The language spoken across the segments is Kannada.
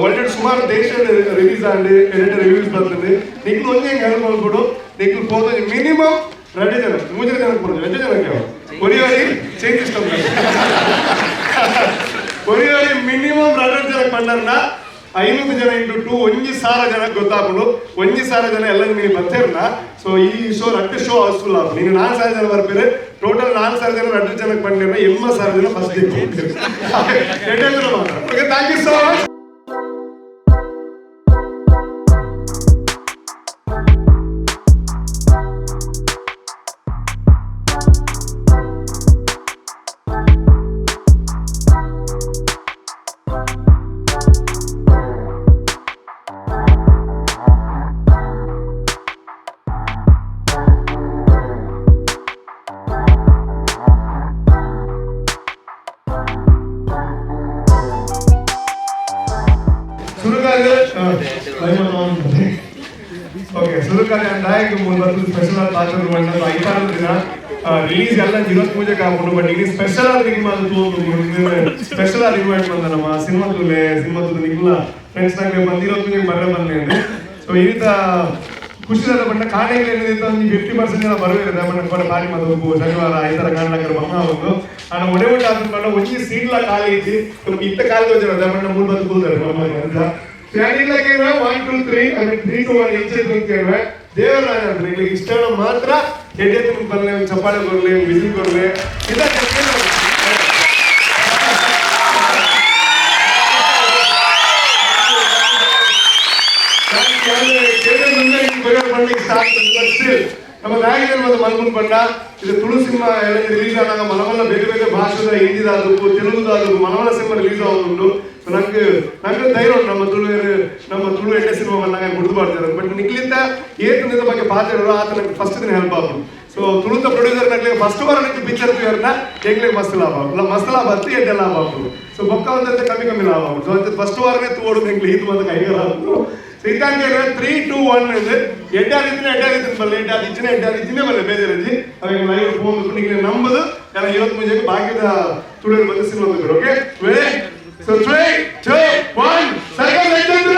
ಒಳ್ಳೆ ಸುಮಾರು ದೇಶ ರಿಲೀಸ್ ಆಗಿ ಎರಡು ರಿವ್ಯೂಸ್ ಬರ್ತದೆ ನಿಕ್ಲು ಒಂದೇ ಹೆಂಗೆ ಹೆಲ್ಪ್ ಮಾಡ್ಬಿಡು ನಿಕ್ಲು ಹೋದ ಮಿನಿಮಮ್ 2 ಜನ 3 ಜನಕ್ಕೆ ಬರೋದು 2 ಜನಕ್ಕೆ ಕೊರಿಯಾರಿ ಚೇಂಜ್ ಇಷ್ಟ ಕೊರಿಯಾರಿ ಮಿನಿಮಮ್ 2 ಜನಕ್ಕೆ ಬಂದನ್ನ 500 ಜನ ಇಂಟು 2 1,000 ಜನಕ್ಕೆ ಗೊತ್ತಾಗ್ಬಿಡು 1,000 ಜನ ಎಲ್ಲ ನೀವು ಬರ್ತೀರಲ್ಲ ಸೊ ಈ ಶೋ 2 ಶೋ ಹೌಸ್ಫುಲ್ ಆಗ ನೀನು 4,000 ಜನ ಬರ್ಬೇರೆ ಟೋಟಲ್ 4,000 ಜನ 2 ಜನಕ್ಕೆ ಬಂದಿರ 80,000 ಜನ first day okay thank you so much. Okay ಸುರುಕಾಲೆ ಅಂದಾಯಕ್ಕೆ ಮುಂದೆ ಸ್ಪೆಷಲ್ ಆಗಿ ಪಾತ್ರ ಮಾಡಿದ 5 ದಿನ ರಿಲೀಸ್ ಎಲ್ಲ 23 ಕಾಕೊಂಡು ಬಟ್ ಇಲ್ಲಿ ಸ್ಪೆಷಲ್ ಆಗಿ ನಿಮ್ಮ ಸ್ಪೆಷಲ್ ಆಗಿ ಇನ್ವೈಟ್ ಬಂದ ನಮ್ಮ ಸಿನಿಮಾದು ನಿಮ್ಮಲ್ಲ ಫ್ರೆಂಡ್ಸ್ ನಾಗೆ ಬಂದಿರೋದು ಬರಬನ್ನಿ ಸೊ ಈ ರೀತಿ ಖುಷಿ ಬಂದ ಕಾಣಿಕೆ ಏನಿದೆ ಒಂದು 50% ಜನ ಬರಬೇಕಿದೆ ಬಣ್ಣ ಪಾರಿ ಮದುವೆ ಶನಿವಾರ ಈ ಥರ ಕಾಣಲಾಕ ಬಮ್ಮ ಒಂದು ನಾನು ಒಡೆಬಿಟ್ಟು ಆದ್ಮೇಲೆ ಒಂಜಿ ಸೀಟ್ಲ ಖಾಲಿ ಇದ್ದು ಇತ್ತ ಕಾಲ ಹೋಗಿರೋದು ಬಣ್ಣ 3 ಕೂತಾರೆ ಬಮ್ಮ ಅಂತ ಫ್ಯಾನಿಲ್ಲ ಕೇಳುವ 1 2 3 ಅಂದ್ರೆ 3 to 1 ಇಂಚೆ ಕೇಳುವ ದೇವರ ಅಂದ್ರೆ ಇಲ್ಲಿ ಇಷ್ಟ ಮಾತ್ರ ಹೆಡ್ಡೆ ತುಂಬ ಬರಲಿ ಚಪ್ಪಾಳೆ ಬರಲಿ ವಿಸಿಲ್ ಬರಲಿ ನಮ್ಮ ನಾಯಕರು ಮತ್ತು ಮಲ್ಗುನ್ ಬಂಡ ಇದು ತುಳು ಸಿನಿಮಾ ಎಲ್ಲ ರಿಲೀಸ್ ಆದಾಗ ಮಲಮಲ್ಲ ಬೇರೆ ಬೇರೆ ಭಾಷೆದ ಹಿಂದಿದಾದಕ್ಕೂ ತೆಲುಗುದಾದಕ್ಕೂ ಮಲಮಲ್ಲ ಸಿನಿಮಾ ರಿಲೀಸ್ ಆಗುಂಟು ಸೊ ನಂಗೆ ಧೈರ್ಯ ಉಂಟು ನಮ್ಮ ತುಳು ಎಡ್ಡೆ ಸಿನಿಮಾ ಬಂದಾಗ ಗುರ್ತು ಮಾಡ್ತಾರೆ ಬಟ್ ನಿಕ್ಲಿಂದ ಏತನದ ಬಗ್ಗೆ ಪಾತ್ರ ಆತ ನಂಗೆ ಫಸ್ಟ್ ದಿನ ಹೆಲ್ಪ್ ಆಗ್ಬೋದು ಸೊ ತುಳುತ ಪ್ರೊಡ್ಯೂಸರ್ ನಗ್ಲಿಗೆ ಫಸ್ಟ್ ವಾರ ನಂಗೆ ಪಿಕ್ಚರ್ ಇವ್ರನ್ನ ಹೆಂಗ್ಲಿಗೆ ಮಸ್ತ್ ಲಾಭ ಆಗ್ಬೋದು ಮಸ್ತ್ ಲಾಭ ಹತ್ತಿ ಎಡ್ಡೆ ಲಾಭ ಆಗ್ಬೋದು ಸೊ ಬೊಕ್ಕ ಒಂದಂತೆ ಕಮ್ಮಿ ಲಾಭ ಆಗ್ಬೋದು ಸೊ ಅಂತ ಫಸ್ಟ್ ವಾರನೇ ತೋಡುದು ಹೆಂಗ್ಲಿ ಇದು ಬಂದ ಕೈಗಾರ ಆಗ್ಬೋದು ಸೊ ಇದ್ದಂಗೆ 3 to 1 ಅಂದ್ರೆ ಎಡ್ಡಾದಿತ್ತಿನ ಬಲ್ಲ ಎಡ್ಡಾದಿಚ್ಚಿನೇ ಬಲ್ಲ ಬೇಜಾರಜ್ಜಿ ಅವಾಗ ಲೈವ್ ಫೋನ್ ನಿಮಗೆ ನಂಬದು ಎಲ್ಲ 23 ಭಾಗ್ಯದ ತುಳಿಯರು ಬಂದು ಸಿನಿಮಾ ಬಂದರು ಓಕೆ ಸೊ 3 2 1 ಸರ್ಕಸ್ ತೂಲು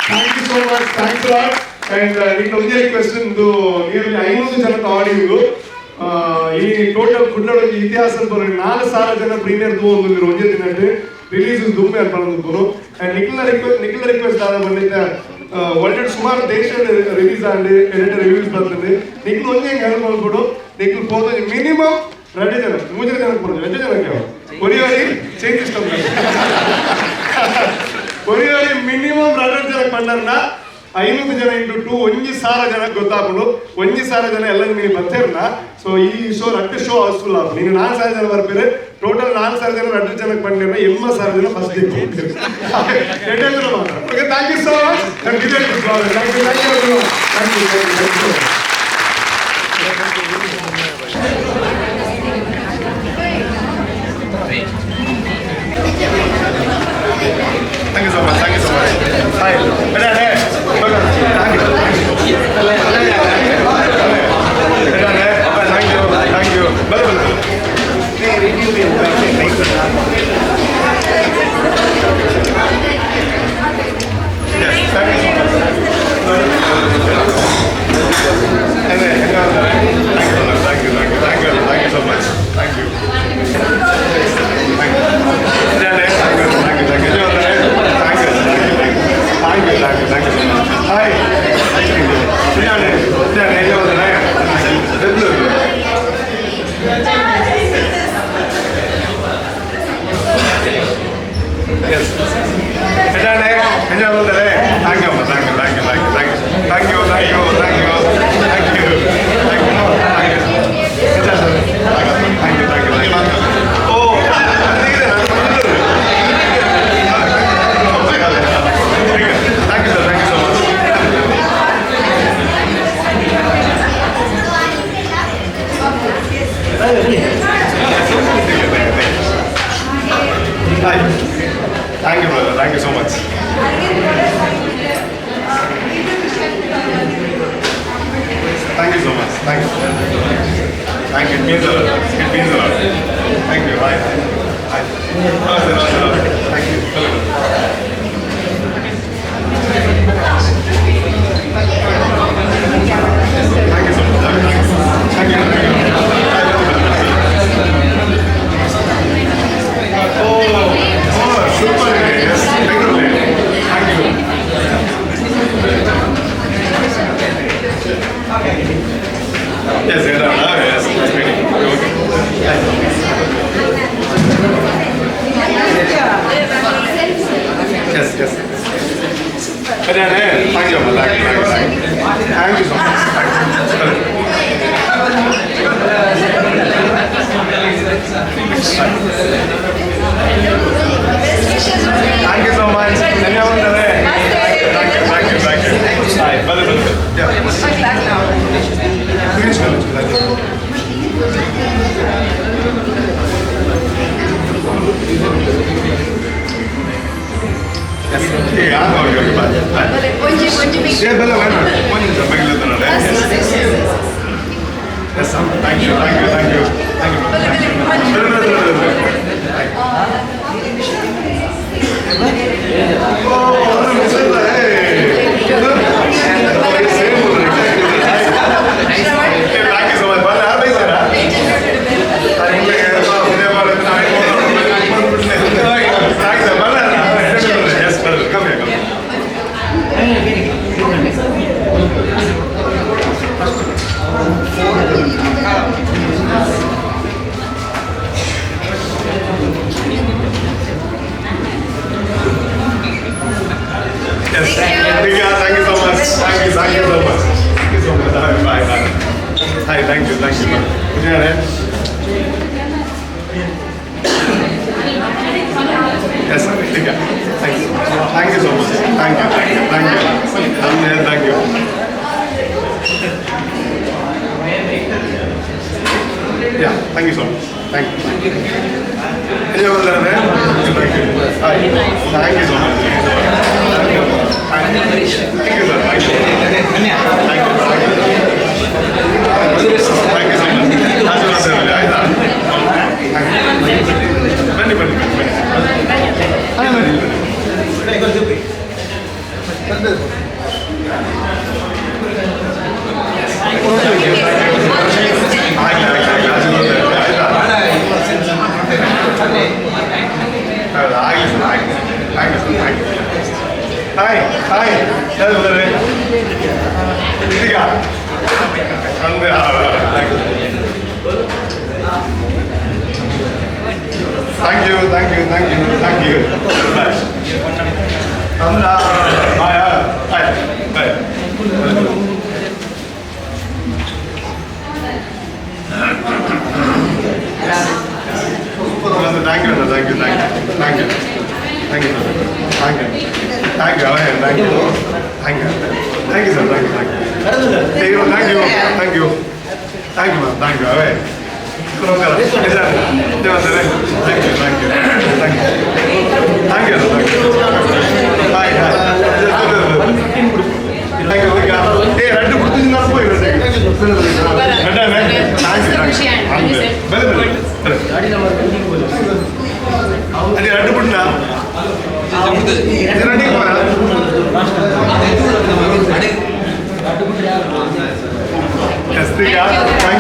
thank you so much thanks lot and ನಿಮಗೆ ಒಂದೇ ರಿಕ್ವೆಸ್ಟ್ ಇದು ನಿಯರ್ಲಿ 500 ಜನದ ಆಡಿಯೋ ಈ ಟೋಟಲ್ ಕುಡ್ಲಡ ಇತಿಹಾಸ ಬರೋ 4,000 ಜನ ಪ್ರೀಮಿಯರ್ ತಗೊಂಡಿರೋ ಒಂದೇ ದಿನ ರಿಲೀಸ್ ದುಮ್ಮೆ ಅನ್ಕೊಂಡು ಅಂಡ್ ನಿಖಿಲ ರಿಕ್ವೆಸ್ಟ್ ಆದ ಬಂದಿದ್ದ ಒಳ್ಳೆ ಸುಮಾರು ದೇಶ ರಿಲೀಸ್ ಆಗಿ ಎರಡು ರಿವ್ಯೂಸ್ ಬರ್ತದೆ ನಿಖಿಲ್ ಒಂದೇ ಹೆಂಗೆ ಹೆಲ್ಪ್ ಮಾಡ್ಬಿಡು ನಿಖಿಲ್ ಹೋದ ಮಿನಿಮಮ್ 2 ಜನ 3 ಜನಕ್ಕೆ ಬರೋದು 2 ಜನಕ್ಕೆ ಕೊರಿಯಾರಿ ಚೇಂಜ್ ಇಷ್ಟ ಕೊರಿಯಾರಿ ಮಿನಿಮಮ್ 2 ಜನಕ್ಕೆ ಬಂದನ್ನ 500 ಜನ ಇಂಟು 2 1,000 ಜನಕ್ಕೆ ಗೊತ್ತಾಗ್ಬಿಡು 1,000 ಜನ ಎಲ್ಲ ನೀವು ಬರ್ತೀರಲ್ಲ ಸೊ ಈ ಶೋ 2 ಶೋ ಹೌಸ್ಫುಲ್ ಆಗ ನೀನು 4,000 ಜನ ಬರ್ಬೇರೆ ಟೋಟಲ್ 4,000 ಜನ 2 ಜನಕ್ಕೆ ಬಂದಿರ 80,000 ಜನ first day okay thank you so much thank you so much. Hi. Thank you. Thank you, brother. Thank you so much. Thank you so much. Thank you. Thank you. It means a lot. It means a lot. Thank you. Bye. Bye. Thank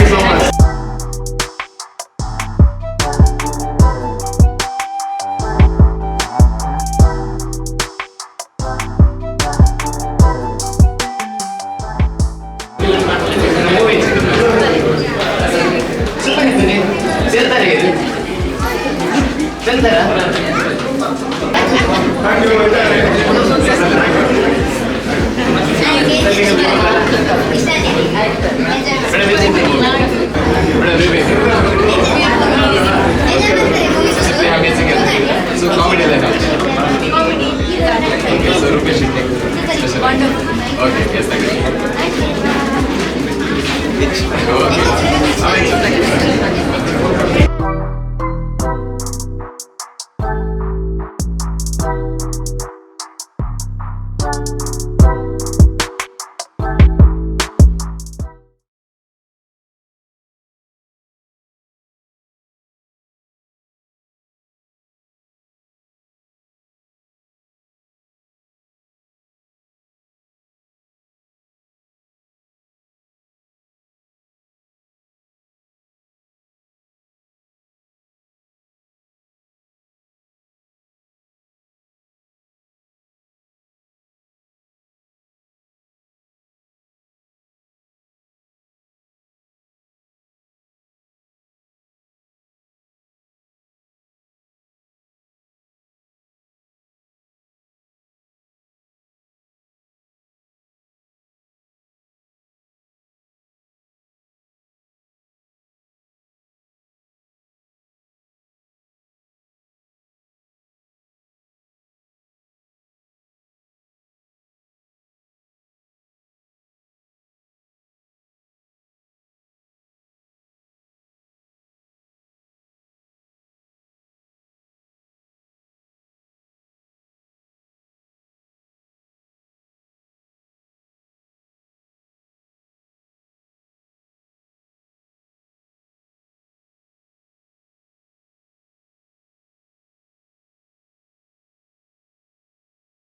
you so much. Okay, yes, thank you.